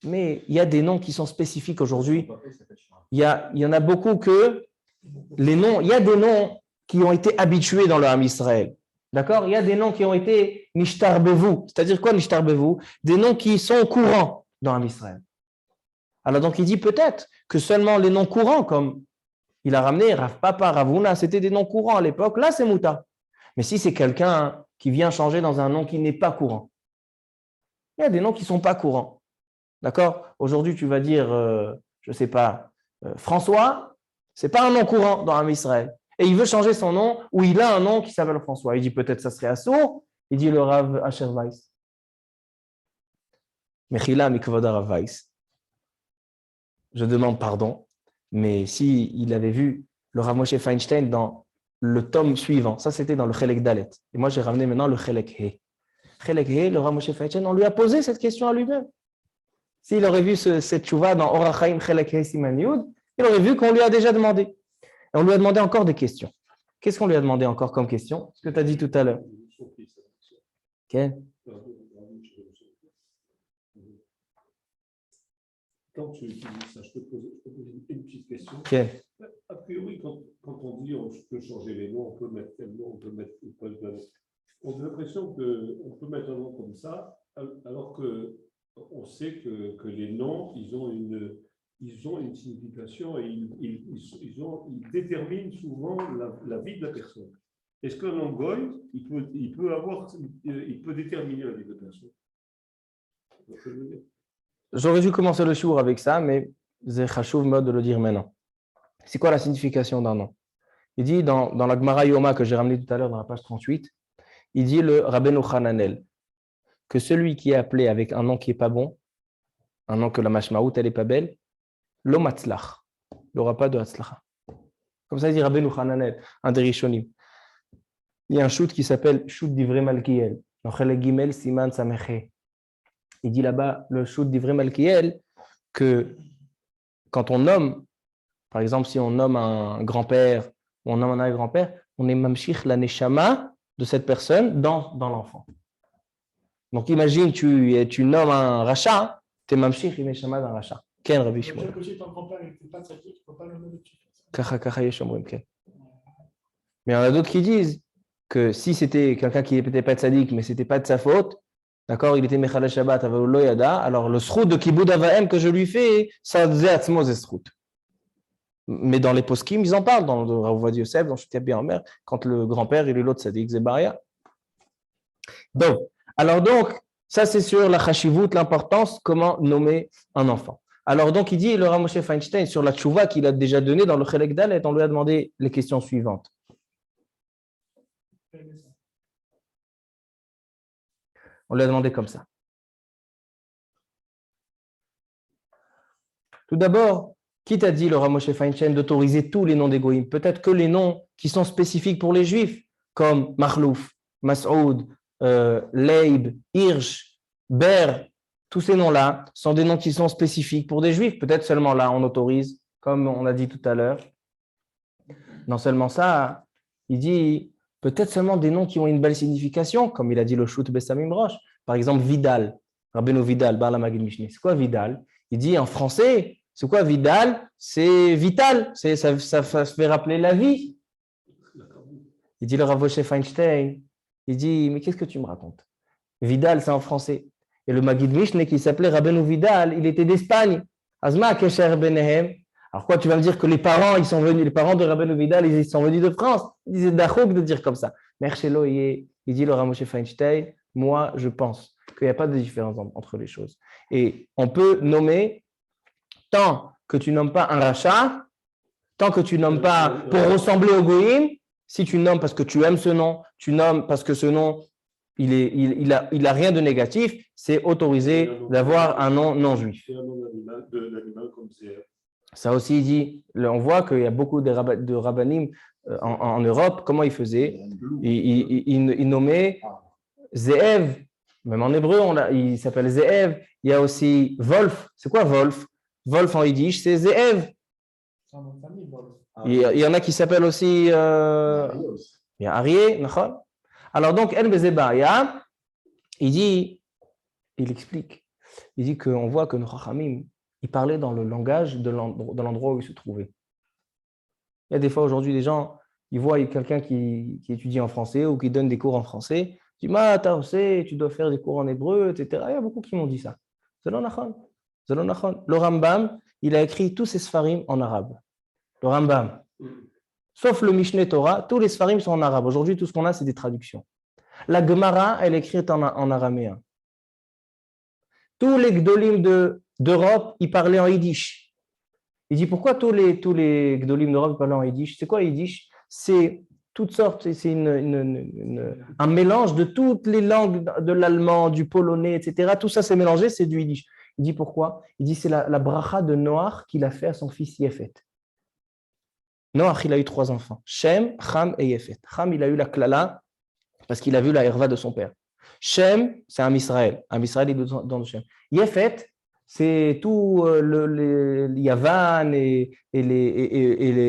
Mais il y a des noms qui sont spécifiques aujourd'hui. Il y en a beaucoup que les noms, il y a des noms qui ont été habitués dans le Ham Israël. D'accord? Il y a des noms qui ont été Nishtarbevu. C'est-à-dire quoi Nishtarbevu? Des noms qui sont courants dans le Ham Israël. Alors donc il dit peut-être que seulement les noms courants, comme il a ramené Rav Papa, Rav Huna, c'était des noms courants à l'époque, là c'est Mouta. Mais si c'est quelqu'un qui vient changer dans un nom qui n'est pas courant, il y a des noms qui ne sont pas courants. D'accord? Aujourd'hui, tu vas dire, je ne sais pas, François, ce n'est pas un nom courant dans Ham Israël. Et il veut changer son nom, ou il a un nom qui s'appelle François. Il dit peut-être ça serait Assour. Il dit le Rav Asher Weiss. Mechila mikvoda Rav Weiss. Je demande pardon, mais s'il avait vu le Rav Moshe Feinstein dans le tome suivant, ça c'était dans le Chelek Dalet. Et moi j'ai ramené maintenant le Chelek He. Chelek He, le Rav Moshe Feinstein, on lui a posé cette question à lui-même. S'il aurait vu cette tchouva dans Orach Chaim Chelek He Siman Yud, il aurait vu qu'on lui a déjà demandé. Et on lui a demandé encore des questions. Qu'est-ce qu'on lui a demandé encore comme question? Ce que tu as dit tout à l'heure. Okay. Quand tu dis ça, je peux poser une petite question. Okay. A priori, quand on dit on peut changer les noms, on peut mettre tel nom, on peut mettre une poste de nom. On a l'impression qu'on peut mettre un nom comme ça, alors qu'on sait que les noms, ils ont une signification et ils déterminent souvent la vie de la personne. Est-ce qu'un nom goy, il peut déterminer la vie de la personne? J'aurais dû commencer le shiur avec ça, mais c'est chachouv mode de le dire maintenant. C'est quoi la signification d'un nom? Il dit dans la Gemara Yoma que j'ai ramené tout à l'heure dans la page 38, il dit le Rabbeinu Hananel, que celui qui est appelé avec un nom qui n'est pas bon, un nom que la mashmaout elle n'est pas belle, lo matzlach, il n'aura pas de hatzlacha. Comme ça, il dit Rabbeinu Hananel, un des Rishonim. Il y a un shoot qui s'appelle Shoot d'Ivrei Malkiel, dans Chelek Gimel Siman Sameche. Il dit là-bas, le shoot d'Ivrei Malkiel, que quand on nomme, par exemple, si on nomme un grand-père ou on nomme un arrière-grand-père, on est mamshich la neshama de cette personne dans l'enfant. Donc imagine, tu nommes un rachat, tu es mamshich la neshama d'un rachat. Ken Rabbi Shmuel. Mais il y en a d'autres qui disent que si c'était quelqu'un qui n'était pas tzaddik, mais ce n'était pas de sa faute, d'accord, il était Mechal Shabbat, alors le srout de Kibud Avahem que je lui fais, ça faisait Atzmo Zesrout. Mais dans les poskim, ils en parlent, dans le Rav Ovadia Yosef, dans Chutia bien en mer, quand le grand-père et l'autre tzaddik, Zebaria. Donc, ça c'est sur la chashivut, l'importance, comment nommer un enfant. Alors donc, il dit, le Rav Moshe Feinstein, sur la tchouva qu'il a déjà donnée dans le Chelek Dalet, on lui a demandé les questions suivantes. On lui a demandé comme ça. Tout d'abord, qui t'a dit, le Rav Moshe Feinstein, d'autoriser tous les noms des goïms? Peut-être que les noms qui sont spécifiques pour les juifs, comme Makhlouf, Masoud, Leib, Hirsch, Ber, tous ces noms-là sont des noms qui sont spécifiques pour des juifs. Peut-être seulement là, on autorise, comme on a dit tout à l'heure. Non seulement ça, il dit peut-être seulement des noms qui ont une belle signification, comme il a dit le Shoot Bessamim Roche. Par exemple, Vidal, Rabbeinu Vidal, Bar la Magid Mishneh. C'est quoi Vidal? Il dit en français, c'est quoi Vidal? C'est vital, ça fait rappeler la vie. Il dit le Rav Moshe Feinstein, il dit, mais qu'est-ce que tu me racontes? Vidal, c'est en français. Et le Magid Mishneh qui s'appelait Rabbeinu Vidal, il était d'Espagne. Azma Kesher Benehem. Alors quoi, tu vas me dire que les parents de Rabbeinu Vidal, ils sont venus de France. Ils disaient d'achouk de dire comme ça. Merchelo, il dit le Rav Moshe Feinstein, moi, je pense qu'il n'y a pas de différence entre les choses. Et on peut nommer, tant que tu nommes pas un rachat, tant que tu nommes pas pour ressembler au goïm, si tu nommes parce que tu aimes ce nom, tu nommes parce que ce nom, il a rien de négatif, c'est autorisé d'avoir un nom non juif. C'est un nom d'animal comme Zéher. Ça aussi, il dit, on voit qu'il y a beaucoup de rabbanim en Europe. Comment ils faisaient? Ils nommaient Ze'ev, même en hébreu, il s'appelle Ze'ev. Il y a aussi Wolf. C'est quoi Wolf? Wolf en yiddish, c'est Ze'ev. Il y en a qui s'appellent aussi. Il y a Arié. Alors donc, El Bezebaya, il explique. Il dit qu'on voit que nos Chachamim, ils parlaient dans le langage de l'endroit où ils se trouvaient. Il y a des fois aujourd'hui, des gens, ils voient quelqu'un qui étudie en français ou qui donne des cours en français. Ils disent, tu dois faire des cours en hébreu, etc. Il y a beaucoup qui m'ont dit ça. C'est l'onachon. Le Rambam, il a écrit tous ses sfarim en arabe. Le Rambam. Sauf le Mishneh Torah, tous les sfarim sont en arabe. Aujourd'hui, tout ce qu'on a, c'est des traductions. La Gemara, elle est écrite en araméen. Tous les Gdolim d'Europe, ils parlaient en yiddish. Il dit pourquoi tous les Gdolim d'Europe parlaient en yiddish? C'est quoi yiddish? C'est toutes sortes, c'est un mélange de toutes les langues, de l'allemand, du polonais, etc. Tout ça, c'est mélangé, c'est du yiddish. Il dit pourquoi? Il dit c'est la bracha de Noach qu'il a fait à son fils Yefet. Noach, il a eu 3 enfants, Shem, Cham et Yefet. Cham, il a eu la klala parce qu'il a vu la herva de son père. Shem, c'est un Israël. Un Israël, il est dans le Shem. Yefet, c'est tout le Yavan et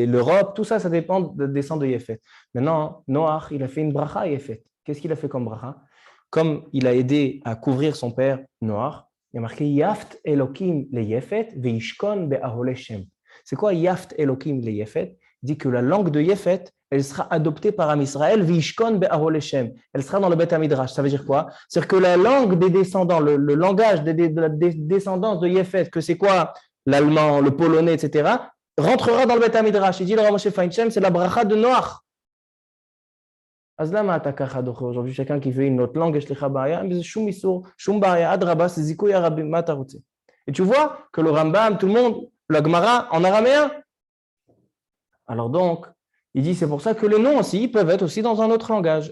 l'Europe, tout ça, ça descend de Yefet. Maintenant, Noach, il a fait une bracha à Yefet. Qu'est-ce qu'il a fait comme bracha? Comme il a aidé à couvrir son père Noach, il y a marqué Yaft Elokim le Yefet veishkon be'ahole Shem. C'est quoi Yaft Elokim le Yefet? Il dit que la langue de Yefet, elle sera adoptée par Am Israël, veishkon be'ahole Shem. Elle sera dans le Beth Midrash. Ça veut dire quoi? C'est-à-dire que la langue des descendants, le langage des descendants de Yefet, que c'est quoi l'allemand, le polonais, etc., rentrera dans le Beth Midrash. Il dit le Rav Moshe Feinstein, c'est la bracha de Noach. Aujourd'hui, chacun qui fait une autre langue, et tu vois que le Rambam, tout le monde, la Gemara en araméen. Alors donc, il dit c'est pour ça que les noms aussi peuvent être aussi dans un autre langage.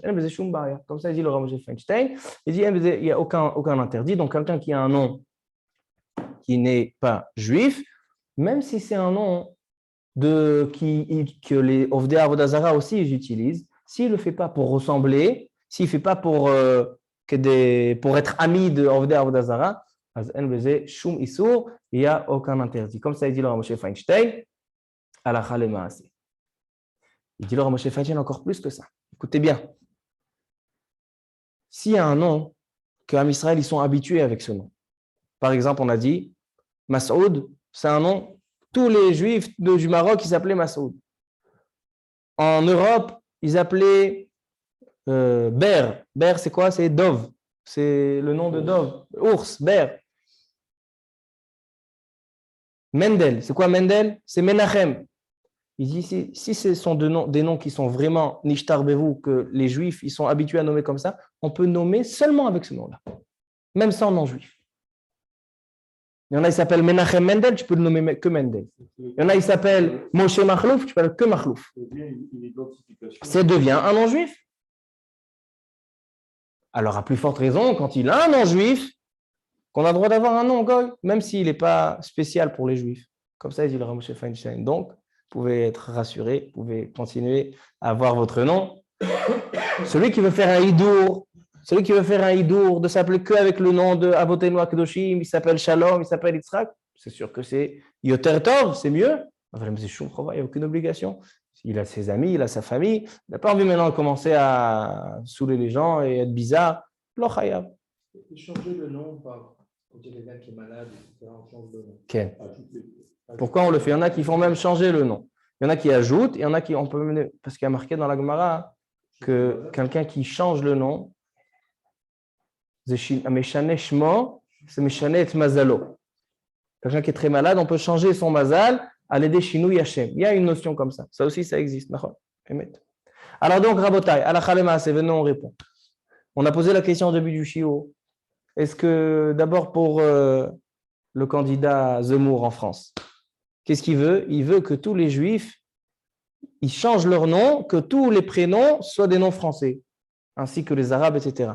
Comme ça, il dit le Rav Moshe Feinstein. Il dit il n'y a aucun interdit. Donc, quelqu'un qui a un nom qui n'est pas juif, même si c'est un nom que les Ovdei Avodah Zara aussi utilisent, s'il ne le fait pas pour ressembler, s'il ne fait pas pour être ami de Ovdei Avodah Zara, il n'y a aucun interdit. Comme ça, il dit le Rav Moshe Feinstein, Halacha le'maaseh. Il dit le Rav Moshe Feinstein encore plus que ça. Écoutez bien. S'il y a un nom que Am Israël, ils sont habitués avec ce nom. Par exemple, on a dit Masoud, c'est un nom. Tous les juifs du Maroc, ils s'appelaient Masoud. En Europe, ils appelaient Ber. Ber, c'est quoi? C'est Dov. C'est le nom de Dov. Ours, Ber. Mendel, c'est quoi Mendel? C'est Menachem. Il dit si ce sont des noms qui sont vraiment Nishtar Bevu, que les juifs ils sont habitués à nommer comme ça, on peut nommer seulement avec ce nom-là, même sans nom juif. Il y en a qui s'appellent Menachem Mendel, tu peux le nommer que Mendel. Il y en a qui s'appellent Moshe Machlouf, tu peux le que Machlouf. Ça devient un nom juif. Alors, à plus forte raison, quand il a un nom juif, qu'on a le droit d'avoir un nom goy, même s'il n'est pas spécial pour les juifs. Comme ça, il dit le Rav Moshe Feinstein. Donc, vous pouvez être rassuré, vous pouvez continuer à avoir votre nom. Celui qui veut faire un hidour, de s'appeler qu'avec le nom de Avotenu Akadoshim, il s'appelle Shalom, il s'appelle Yitzhak, c'est sûr que c'est Yoter Tov, c'est mieux. Il n'y a aucune obligation. Il a ses amis, il a sa famille. Il n'a pas envie maintenant de commencer à saouler les gens et être bizarre. Lo chayav. Changer le nom par quelqu'un qui est malade, etc. On change le nom. Okay. Pourquoi on le fait? Il y en a qui font même changer le nom. Il y en a qui ajoutent, il y en a qui on peut mener, parce qu'il y a marqué dans la Gemara que quelqu'un qui change le nom, c'est Meshane Shmo, c'est Meshane et Mazalo. Quelqu'un qui est très malade, on peut changer son mazal à l'aider Shinui Hashem. Il y a une notion comme ça. Ça aussi, ça existe. Alors donc, Rabotai, Halacha le'maaseh, venons, on répond. On a posé la question au début du shiur. Est-ce que, d'abord pour le candidat Zemmour en France, qu'est-ce qu'il veut? Il veut que tous les juifs, ils changent leur nom, que tous les prénoms soient des noms français, ainsi que les arabes, etc.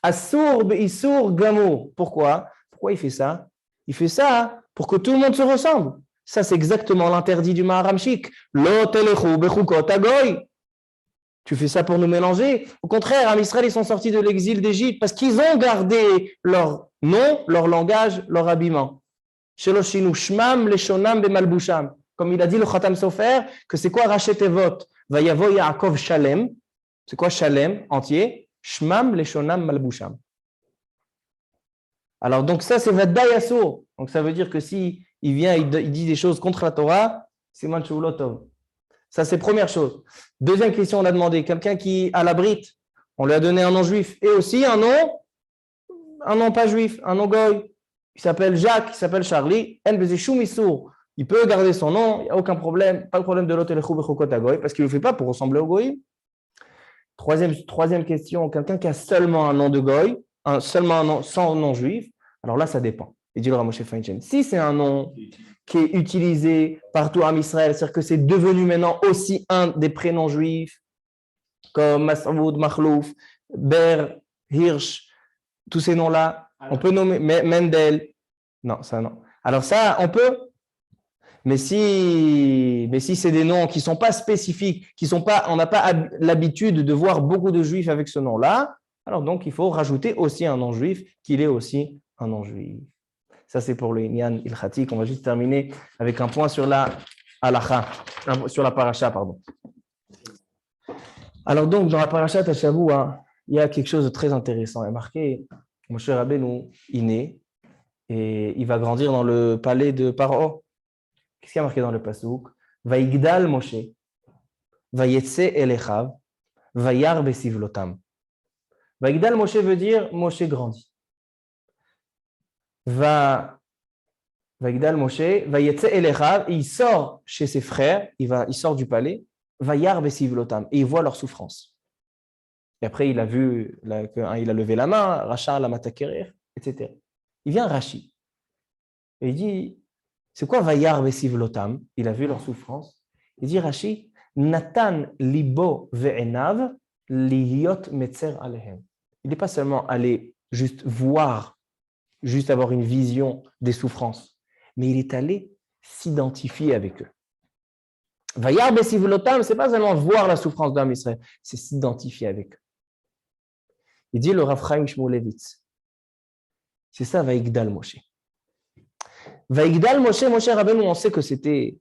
Assour be'issour gamour. Pourquoi il fait ça? Il fait ça pour que tout le monde se ressemble. Ça, c'est exactement l'interdit du Maharamshik. Lo telechu bechukot hagoy. Tu fais ça pour nous mélanger. Au contraire, Am Israël, ils sont sortis de l'exil d'Égypte parce qu'ils ont gardé leur nom, leur langage, leur habillement. Sheloshinu shmam leshonam bemalbusham. Comme il a dit le Khatam Sofer, que c'est quoi Rachet Evot? Vayavo Yaakov Shalem. C'est quoi Shalem entier? Shmam leshonam malbusham. Alors, donc ça, c'est Vadda Yassur. Donc, ça veut dire que si il vient, il dit des choses contre la Torah, c'est Manchoulotov. Ça, c'est première chose. Deuxième question, on a demandé, quelqu'un qui a la brite, on lui a donné un nom juif et aussi un nom pas juif, un nom goy. Il s'appelle Jacques, il s'appelle Charlie. Il peut garder son nom, il n'y a aucun problème. Pas de problème de l'Otelechou Bechukot Hagoy parce qu'il ne le fait pas pour ressembler au goy. Troisième question, quelqu'un qui a seulement un nom de goy, seulement un nom sans nom juif, alors là, ça dépend. Et dit le Ramoshe Feinstein, si c'est un nom qui est utilisé partout en Israël, c'est-à-dire que c'est devenu maintenant aussi un des prénoms juifs, comme Masoud, Makhlouf, Ber, Hirsch, tous ces noms-là, on peut nommer Mendel. Non, ça non. Alors ça, on peut. Mais si c'est des noms qui ne sont pas spécifiques, on n'a pas l'habitude de voir beaucoup de juifs avec ce nom-là, alors donc il faut rajouter aussi un nom juif, qu'il est aussi un nom juif. Ça, c'est pour le Inyan Ilchatik. On va juste terminer avec un point sur la halacha, sur la paracha, pardon. Alors donc, dans la paracha Tashavua, il y a quelque chose de très intéressant. Il est marqué, Moshe Rabbeinu, il naît et il va grandir dans le palais de Paro. Qu'est-ce qu'il y a marqué dans le pasouk? Vaigdal Moshe, vayetse elechav, vayar besivlotam. Vaigdal Moshe veut dire Moshe grandit. Vaigdal Moshe, vayetse elechav, il sort chez ses frères, il sort du palais, vayar besivlotam, et il voit leur souffrance. Et après, il a vu, il a levé la main, Racha la matakerer, etc. Il vient Rashi. Et il dit, c'est quoi Vayar Vesivlotam? Il a vu leur souffrance. Il dit Rashi, Natan libo ve'enav liyot metzer alehem. Il n'est pas seulement allé juste voir, juste avoir une vision des souffrances, mais il est allé s'identifier avec eux. Vayar Vesivlotam, ce n'est pas seulement voir la souffrance d'Am Israël, c'est s'identifier avec eux. Il dit le Rav Chaim Shmulevitz. C'est ça, Vaigdal Moshe. Vaigdal Moshe, Moshe Rabbeinu, on sait que c'était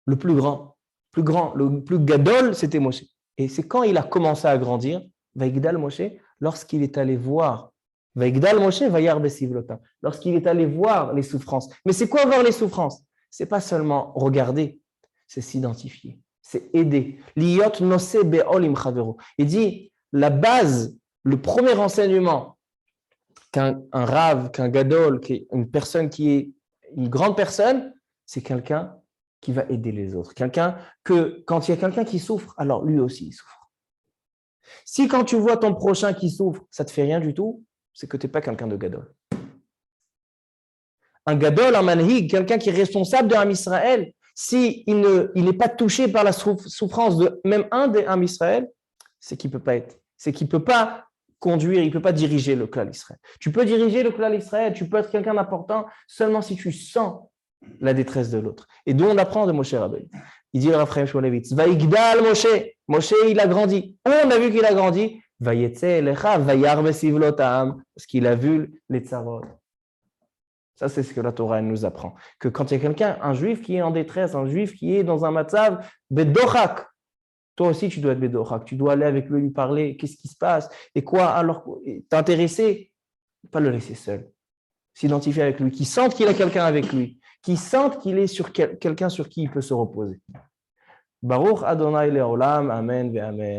le plus grand, le plus gadol, c'était Moshe. Et c'est quand il a commencé à grandir, Vaigdal Moshe, lorsqu'il est allé voir, Vaigdal Moshe, Vayar Besivlotam, lorsqu'il est allé voir les souffrances. Mais c'est quoi voir les souffrances? C'est pas seulement regarder, c'est s'identifier, c'est aider. Liyot nose be'ol im chavero. Il dit, la base, le premier enseignement qu'un rave, qu'un gadol, une personne qui est une grande personne, c'est quelqu'un qui va aider les autres. Quelqu'un que, quand il y a quelqu'un qui souffre, alors lui aussi il souffre. Si quand tu vois ton prochain qui souffre, ça ne te fait rien du tout, c'est que tu n'es pas quelqu'un de gadol. Un gadol, un manhig, quelqu'un qui est responsable de Am Israël, s'il n'est pas touché par la souffrance de même un des Am Israël, c'est qu'il ne peut pas être. C'est qu'il ne peut pas conduire, il ne peut pas diriger le clan Israël. Tu peux diriger le clan Israël, tu peux être quelqu'un d'important seulement si tu sens la détresse de l'autre. Et d'où on apprend de Moshe Rabbeinu. Il dit le Rav Chaim Shmulevitz, Vaigdal Moshe, Moshe il a grandi. Où on a vu qu'il a grandi? Vayetse elecha, vayar besivlotam, parce qu'il a vu les tsarot. Ça, c'est ce que la Torah nous apprend. Que quand il y a quelqu'un, un juif qui est en détresse, un juif qui est dans un matzav, bedochak, toi aussi, tu dois être bedochak. Tu dois aller avec lui parler. Qu'est-ce qui se passe? Et quoi? Alors, t'intéresser, pas le laisser seul. S'identifier avec lui, qui sente qu'il a quelqu'un avec lui, qui sente qu'il est sur quelqu'un sur qui il peut se reposer. Baruch Adonai Leolam, Amen ve Amen.